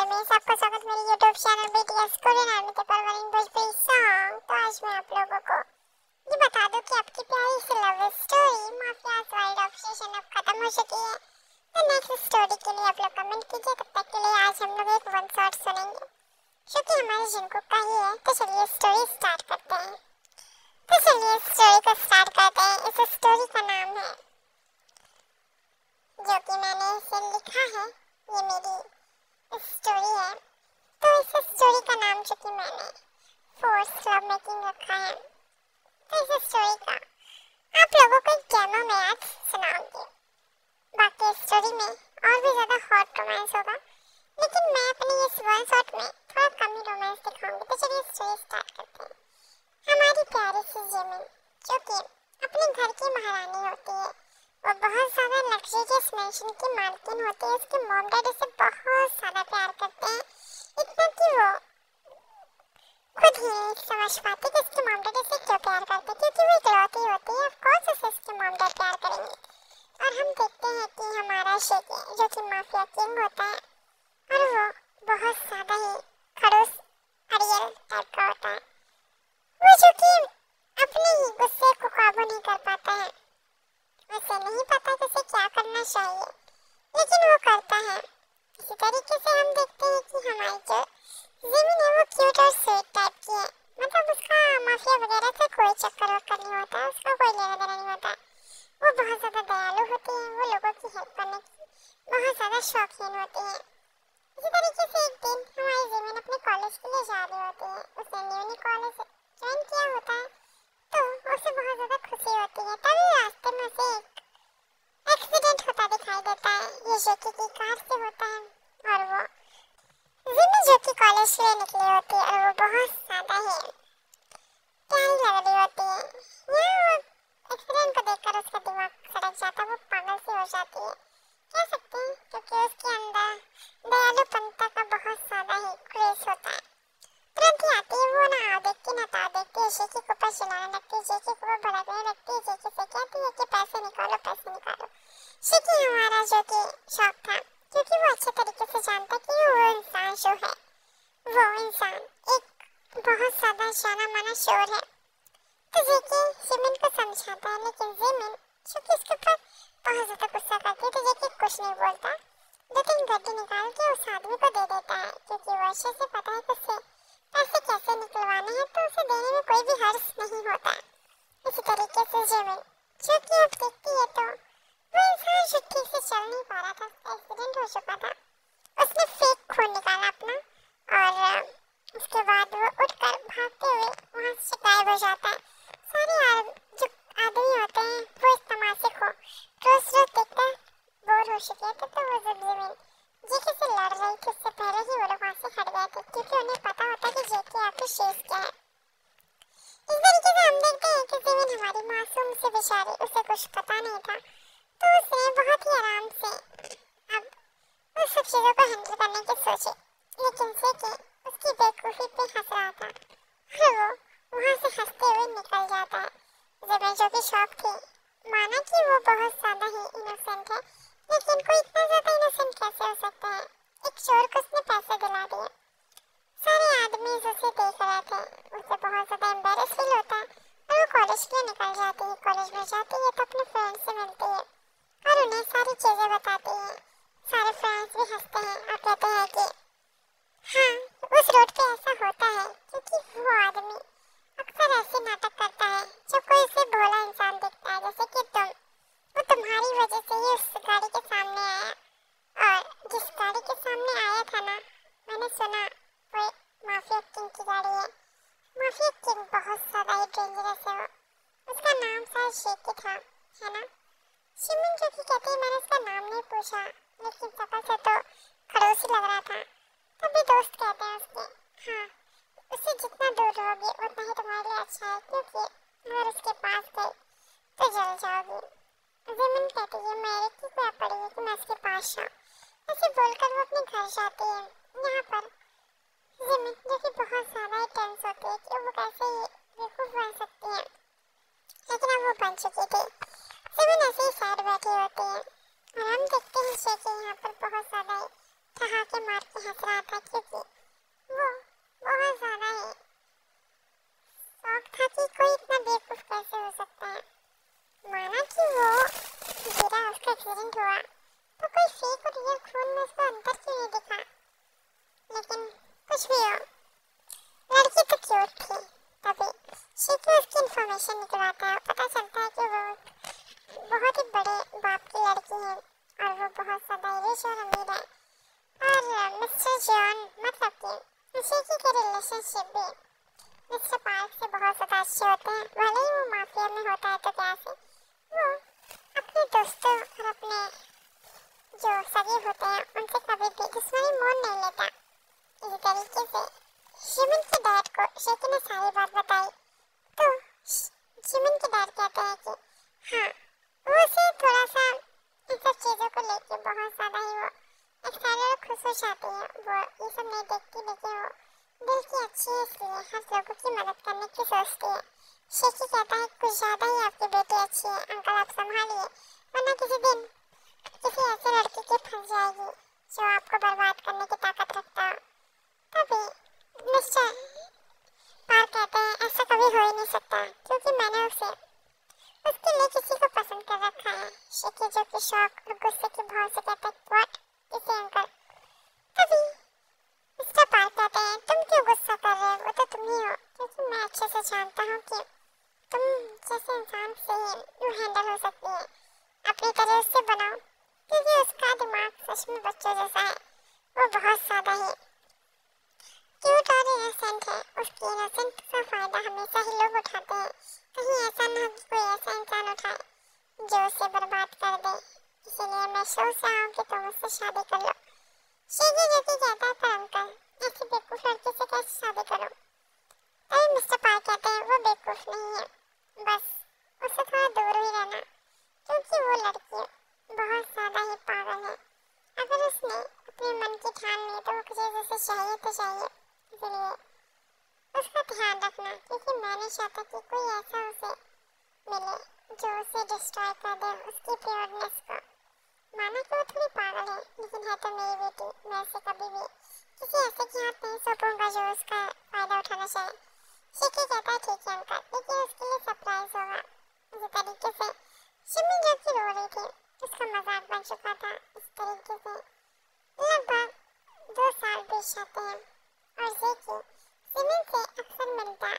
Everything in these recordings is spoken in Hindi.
में सबका स्वागत मेरे YouTube channel BTS Korean army के परवरिंग भोजपुरी सॉन्ग। तो आज मैं आप लोगों को ये बता दूं कि आपकी प्यारी सी love story mafia's wild obsession अब खत्म हो चुकी है। तो नेक्स्ट स्टोरी के लिए आप लोग कमेंट कीजिए। तब तक के लिए आज हम लोग एक वन शॉट सुनेंगे जो कि हमारे जिनको का ही है। तो चलिए स्टोरी स्टार्ट करते हैं। इस स्टोरी का नाम है जो कि मैंने इसे लिखा है, ये मेरी स्टोरी है। तो इस स्टोरी का नाम जो कि मैंने फोर्स लव मेकिंग रखा है। तो इस स्टोरी का आप लोगों को एक डेमो में आज सुनाऊंगी। बाकी स्टोरी में और भी ज्यादा हॉट रोमांस होगा, लेकिन मैं अपनी इस वन शॉट में थोड़ा कम ही रोमांस दिखाऊंगी। तो चलिए स्टोरी स्टार्ट करते हैं। हमारी प्यारी सी जिमिन जो कि अपने घर की महारानी होती है, वो बहुत ज्यादा लग्जरियस मैंशन की मालकिन होती है। उसके मॉम डैड उसे बहुत ज्यादा प्यार करते हैं, इतना कि वो खुद ही नहीं समझ पाती कि उसके मॉम डैड उसे क्यों प्यार करते, क्योंकि वो इकलौती होती है। ऑफ कोर्स उसे उसके मॉम डैड प्यार करेंगे। और हम देखते हैं कि हमारा शेकी जो कि माफिया किंग होता है, और वो बहुत ज्यादा ही खड़ूस अड़ियल टाइप का होता है। वो जो कि अपने ही गुस्से को काबू नहीं कर पाता है। उसे नहीं पता कि उसे क्या करना चाहिए, लेकिन वो करता है। इसी तरीके से हम देखते हैं कि हमारी जो जिमिन है वो क्यूट और स्वीट टाइप की है। मतलब उसका माफिया वगैरह से कोई चक्कर वक्कर नहीं होता, उसका कोई लेना देना नहीं होता। वो बहुत ज्यादा दयालु होती है, वो लोगों की हेल्प करने की बहुत ज्यादा शौकीन होती है। इसी तरीके से एक दिन हमारी जिमिन अपने कॉलेज के लिए जा रही होती है। उसने न्यू कॉलेज ज्वाइन किया होता है, तो उसे बहुत ज्यादा खुशी होती है। तभी रास्ते में उसे एक एक्सीडेंट होता दिखाई देता है। ये जेकी की कार से होता है, और वो जिमी जो कि कॉलेज के लिए निकली होती है, और वो बहुत ज्यादा ही प्यारी लग रही होती है। यहाँ वो एक्सीडेंट को देखकर उसका दिमाग सड़क जाता है, वो पागल सी हो जाती है कह सकते हैं, क्योंकि उसके अंदर दयालुपंता का बहुत ज्यादा ही क्रेज होता है। तुरंत ही आती है वो ना देखती ना ता देखती है, जेकी को ऊपर चिल्लाने लगती है, जेकी को भड़कने लगती है, जेकी से कहती है कि पैसे निकालो पैसे निकालो। जेकी हमारा जो कि शौक था, क्योंकि वो अच्छे तरीके से जानता कि वो इंसान जो है वो इंसान एक बहुत ज्यादा जाना माना शोर है। तो जेकी जिमिन को समझाता है, लेकिन जिमिन जो कि उसके ऊपर बहुत ज्यादा गुस्सा करती है। तो जेकी कुछ नहीं बोलता, 2-3 गड्डी निकाल के उस आदमी को दे देता है, क्योंकि वो अच्छे से पता है कि उससे पैसे कैसे निकलवाने हैं, तो उसे देने में कोई भी हर्ज नहीं होता। इसी तरीके से जिमिन जो कि अब देखती है, तो वो इंसान जो ठीक से चल नहीं पा रहा था, एक्सीडेंट हो चुका था। उसने फेक खून निकाला अपना, और उसके बाद वो उठकर भागते हुए वहां से गायब हो जाता है। सारे जो आदमी होते हैं वो इस तमाशे को रोज रोज देखकर बोर हो चुके थे। तो वो जब जिमिन जेकी से लड़ रही थी, उससे पहले ही वो लोग वहां से हट गए थे, क्योंकि उन्हें पता होता कि जेकी आखिर शेष क्या है। इस तरीके से हम देखते हैं कि जिमिन हमारी मासूम से बेचारी, उसे कुछ पता नहीं था, तो उसने बहुत ही आराम से अब उस सब चीजों को हैंडल करने की सोची। लेकिन जेकी उसकी बेवकूफी पे हंस रहा था, और वो वहां से हंसते हुए निकल जाता है। जिमिन जो कि शौक थी, माना कि वो बहुत ज्यादा ही इनोसेंट है, लेकिन कोई इतना ज्यादा इनोसेंट कैसे हो सकता है। एक चोर को उसने पैसे दिला दिए, सारे आदमी उसे देख रहे थे, उसे बहुत ज्यादा एम्बैरेस फील होता है, और वो कॉलेज के लिए निकल जाती है। कॉलेज में जाती है तो अपने फ्रेंड्स से मिलती है और उन्हें सारी चीजें बताती है। सारे फ्रेंड्स भी हंसते हैं और कहते हैं कि हाँ, उस रोड पे ऐसा होता है, क्योंकि वो आदमी अक्सर ऐसे नाटक करता है जब कोई उसे भोला इंसान दिखता है, जैसे कि तुम। वो तुम्हारी वजह से ही उस गाड़ी के सामने आया, और जिस गाड़ी के सामने आया था ना, मैंने सुना वो माफिया किंग की गाड़ी है। माफिया किंग बहुत ज्यादा ही डेंजरस है। वो उसका नाम शायद जेकी था, है ना। जिमिन जो कि कहती है मैंने उसका नाम नहीं पूछा, लेकिन शक्ल से तो खड़ूस ही लग रहा था। तभी दोस्त कहते हैं उसके, हाँ, उससे जितना दूर रहोगे उतना ही तुम्हारे लिए अच्छा है, क्योंकि अगर उसके पास गई तो जल जाओगी। जिमिन कहती है मेरे की क्या पड़ी है कि मैं उसके पास जाऊँ। ऐसे बोलकर वो अपने घर जाती है। यहाँ पर जिमिन जो कि बहुत ज्यादा ही टेंस होती है कि वो कैसे ही बेवकूफ बन सकती है, लेकिन अब वो बन चुकी थी। जिमिन ऐसे ही साइड बैठी होती है, और हम देखते हैं कि यहाँ पर बहुत ज्यादा ही ठहाके मार के हंस रहा था क्योंकि वो बहुत ज़्यादा ही शौक था कि कोई इतना बेवकूफ़ कैसे हो सकता है। माना कि वो गिरा, उसका एक्सीडेंट हुआ, तो कोई फेक और रियल खून में उसको अंतर क्यों नहीं दिखा। लेकिन कुछ भी हो, लड़की तो क्यूट थी। तभी शीतू उसकी इन्फॉर्मेशन निकलवाता है। पता चलता है कि वो बहुत ही बड़े बाप की लड़की है और वो बहुत ज़्यादा रिच और अमीर है। और मिस्टर जॉन मतलब कि शीकी के रिलेशनशिप भी मिस्टर पार्क से बहुत ज़्यादा अच्छे होते हैं। भले ही वो माफिया में होता है तो क्या से वो अपने दोस्तों और अपने जो सगे होते हैं उनसे कभी भी दुश्मनी मोल नहीं लेता। इसी तरीके से जिमिन के डैड को शीकी ने सारी बात बताई तो जिमिन के डैड कहते हैं कि हाँ, वो उसे थोड़ा सा इन सब चीज़ों को लेके बहुत ज़्यादा ही वो एक्साइटेड और खुश हो जाती है। वो ये सब नहीं देखती, लेकिन वो दिल की अच्छी है इसलिए हर लोगों की मदद करने की सोचती है। शीकी कहता है कुछ ज़्यादा ही आपकी बेटी अच्छी है अंकल, आप संभालिए वरना किसी दिन किसी ऐसे लड़के के फंस जाएगी जो आपको बर्बाद करने की ताकत रखता हो। तभी मिस्टर पार्क कहते हैं ऐसा कभी हो ही नहीं सकता क्योंकि मैंने उसके लिए किसी को पसंद कर रखा है। शीकी जो कि शौक और गुस्से के भाव से कहता है व्हाट, किसे अंकल। तभी मिस्टर पार्क कहते हैं तुम क्यों गुस्सा कर रहे हो, वो तो तुम ही हो, क्योंकि मैं अच्छे से जानता हूँ कि तुम जैसे इंसान से यूँ हैंडल हो सकती है। अपनी तरह उससे बनाओ क्योंकि उसका दिमाग सच में बच्चों जैसा है। वो बहुत ज़्यादा ही क्यूट और इनोसेंट है। उसकी इनोसेंट का फ़ायदा हमेशा ही लोग उठाते हैं। कहीं ऐसा ना हो कि कोई ऐसा इंसान उठाए जो उसे बर्बाद कर दे। इसीलिए मैं सोच रहा हूँ कि तुम उससे शादी कर लो। शीकी जो कि कहता है पर अंकल ऐसी बेवकूफ़ लड़की से कैसे शादी करूँ। तभी मिस्टर पार्क कहते हैं वो बेवकूफ़ नहीं है, बस उससे थोड़ा दूर ही रहना क्योंकि वो लड़की बहुत ज़्यादा ही पागल है। अगर उसने अपने मन की ठान ली तो वो किसी जैसे चाहिए तो चाहिए। इसलिए उसका ध्यान रखना क्योंकि मैं नहीं चाहता कि कोई ऐसा उसे मिले जो उसे डिस्ट्रॉय कर दे उसकी प्योरनेस को। माना कि वो थोड़ी पागल है लेकिन है तो मेरी बेटी। मैं उसे कभी भी किसी ऐसे के हाथ नहीं सौंपूंगा जो उसका फ़ायदा उठाना चाहे। शीकी कहता है ठीक है अंकल, लेकिन उसके लिए सरप्राइज होगा। इसी तरीके से शिमी जो कि रो रही थी उसका मजाक बन चुका था। इस तरीके से लगभग 2 साल बीत जाते हैं और जेकी सिमी से अक्सर मिलता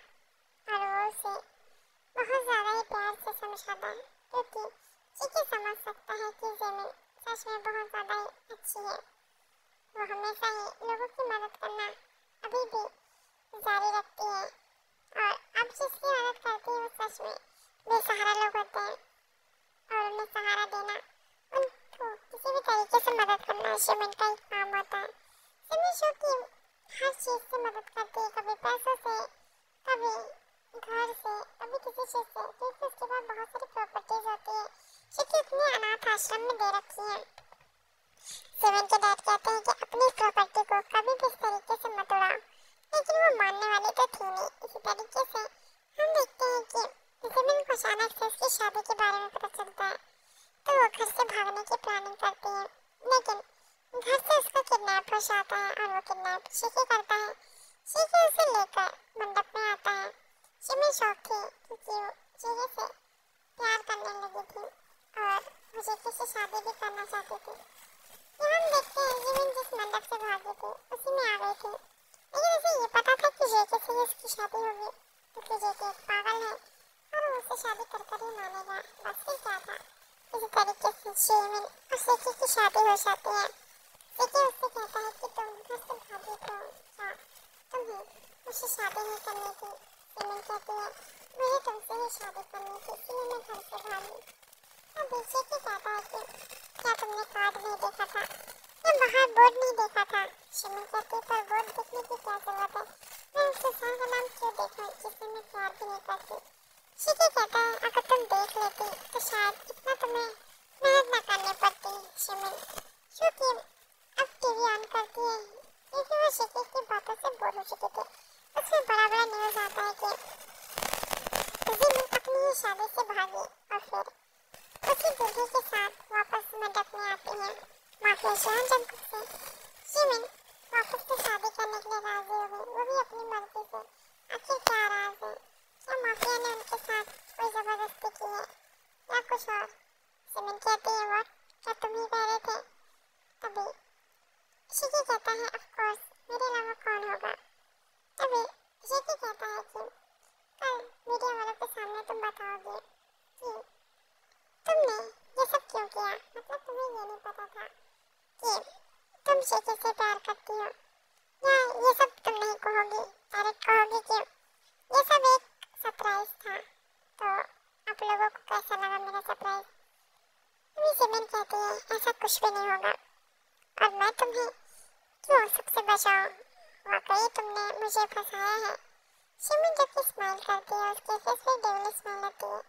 और वो उसे बहुत ज़्यादा ही प्यार से समझाता है क्योंकि जेकी समझ सकता है कि जिमी सच में बहुत ज़्यादा ही अच्छी है। वो हमेशा ही लोगों की मदद करना अभी भी जारी रखती है और अब जिसकी मदद करती है वो सच में बेसहारा लोग होते हैं और उन्हें सहारा देना, उनको किसी भी तरीके से मदद करना शिमिन का ही काम होता है। शिमिन जो कि हर चीज़ से मदद करती है, कभी पैसों से, कभी घर से, कभी किसी चीज़ से, क्योंकि उसके पास बहुत सारी प्रॉपर्टीज होती है जो कि उसने अनाथ आश्रम में दे रखी है। शिमिन के डैड कहते हैं कि अपनी प्रॉपर्टी को कभी भी इस तरीके से मत उड़ाओ, लेकिन वो मानने वाली तो थी नहीं। इसी तरीके से हम देखते हैं कि जिमिन को अचानक से उसकी शादी के बारे में पता चलता है तो वो घर से भागने की प्लानिंग करती है, लेकिन घर से उसको किडनैप हो जाता है और वो किडनैप शीकी करता है। शीकी उसे लेकर मंडप में आता है। शिमी शौक थी क्योंकि वो जेकी से प्यार करने लगी थी और वो जेकी से शादी भी करना चाहती थी। यहाँ हम देखते हैं जिमिन जिस मंडप से भागी थी उसी में आ गई थी, लेकिन उसे ये पता था कि जेकी से ही उसकी शादी होगी क्योंकि जेकी एक पागल है और वो उसे शादी कर ही मानेगा। बस फिर क्या था। इसी तरीके से जिमिन और जेकी की शादी हो जाती है। जेकी उससे कहता है कि तुम घर से भागी तो क्या तुम्हें मुझसे शादी नहीं करनी थी। जिमिन कहती है मुझे तुमसे ही शादी करनी थी इसलिए मैं घर से भागी। अब जेकी कहता है कि क्या तुमने कार्ड नहीं देखा था या बाहर बोर्ड नहीं देखा था। शिमिन कहती है पर बोर्ड देखने की क्या जरूरत है, मैं उस इंसान का नाम क्यों देखूं जिससे मैं प्यार भी नहीं करती। शीकी कहता है अगर तुम देख लेती तो शायद इतना तुम्हें मेहनत न करनी पड़ती। शिमिन क्योंकि अब टीवी ऑन करती है क्योंकि वो शीकी की बातों से बोर हो चुकी थी। उसमें बड़ा बड़ा न्यूज़ आता है कि जिमिन अपनी ही शादी से भागी और फिर उसी दूल्हे के साथ वापस मंडप में आती है। माफिया जॉन जंकुक से जिमिन के लिए राजी हो गई, वो भी अपनी मर्जी से। आखिर क्या राज है? क्या माफिया ने उनके साथ कोई जबरदस्ती की है या कुछ और? सिमन कहती है, व्हाट, क्या तुम ही कह रहे थे? तभी शिकी कहता है, ऑफ कोर्स, मेरे अलावा कौन होगा? तभी शिकी कहता है कि कल मीडिया वालों के सामने तुम बताओगे कि तुमने ये सब क्यों किया। मतलब तुम्हें ये नहीं पता था कि तुम शिकी से प्यार करती हो, या ये सब तुम नहीं कहोगी, डायरेक्ट कहोगी कि ये सब एक सरप्राइज था। तो आप लोगों को कैसा लगा मेरा सरप्राइज? तभी सिमन कहती है, ऐसा कुछ भी नहीं होगा और मैं तुम्हें क्यों सबसे बचाऊं, वाकई तुमने मुझे फंसाया है। सिमन जब भी स्माइल करती है उसके फेस पे डेविल स्माइल आती है।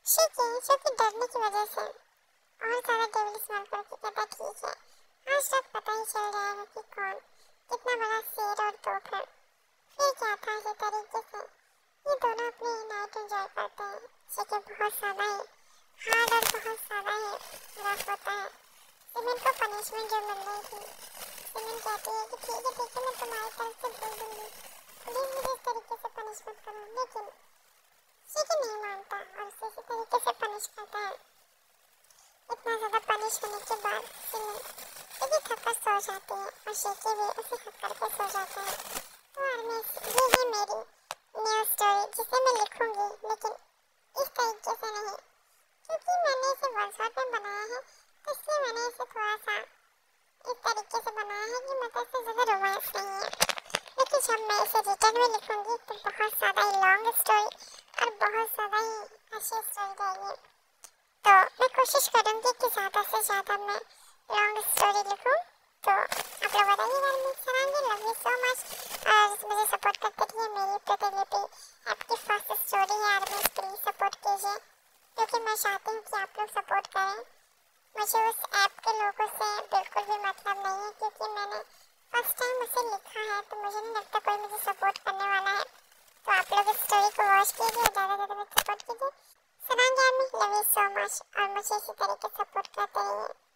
शिकी जो कि डरने की वजह से और ज़्यादा डेविल स्माइल करके कहता, ठीक है, आज तक पता ही चल जाएगा कि कौन कितना बड़ा शेर और तोप है। फिर क्या था, इसी तरीके से ये दोनों अपनी नाइट एंजॉय करते हैं। शिकी बहुत ज़्यादा ही हार्ड और बहुत ज़्यादा ही रफ होता है। सिमन को पनिशमेंट जो मिल रही थी, सिमन कहती है कि ठीक है, मैं तुम्हारी तरफ से बोल दूंगी, प्लीज मुझे इस तरीके से पनिश मत करो। लेकिन शिकी नहीं मानता और उसे इसी तरीके से पनिश करता है। इतना ज़्यादा पनिश होने के बाद शिकी थक कर सो जाती है और शिकी भी उसे थक करके सो जाता है। तो आर्मीज, ये है मेरी न्यू स्टोरी जिसे मैं लिखूंगी, लेकिन इस तरीके से नहीं, क्योंकि मैंने इसे वर्ड्सवर्थ में बनाया है, तो इसलिए मैंने इसे थोड़ा सा इस तरीके से बनाया है कि मतलब इससे ज़्यादा रोमांस नहीं है। लेकिन जब मैं इसे रिटर्न में लिखूंगी तो बहुत ज़्यादा ही लॉन्ग स्टोरी और बहुत ज़्यादा ही अच्छी स्टोरी रहेगी। तो मैं कोशिश करूँगी कि ज़्यादा से ज़्यादा मैं लॉन्ग स्टोरी लिखूँ। तो आप लोग बताइएगा, मैं sarangi, love you so much और मुझे सपोर्ट करते रहिए। मेरी प्रतिलिपि आपकी फर्स्ट स्टोरी है और मुझे प्लीज़ सपोर्ट कीजिए, क्योंकि मैं चाहती हूँ कि आप लोग सपोर्ट करें। मुझे उस ऐप के लोगों से बिल्कुल भी मतलब नहीं है, क्योंकि मैंने फर्स्ट टाइम उसे लिखा है, तो मुझे नहीं लगता कोई मुझे सपोर्ट करने वाला है। तो आप लोग इस स्टोरी को वॉच कीजिए और ज़्यादा से ज़्यादा सपोर्ट कीजिए। Sarangi army, love you so much और मुझे इसी तरीके से सपोर्ट करते रहिए।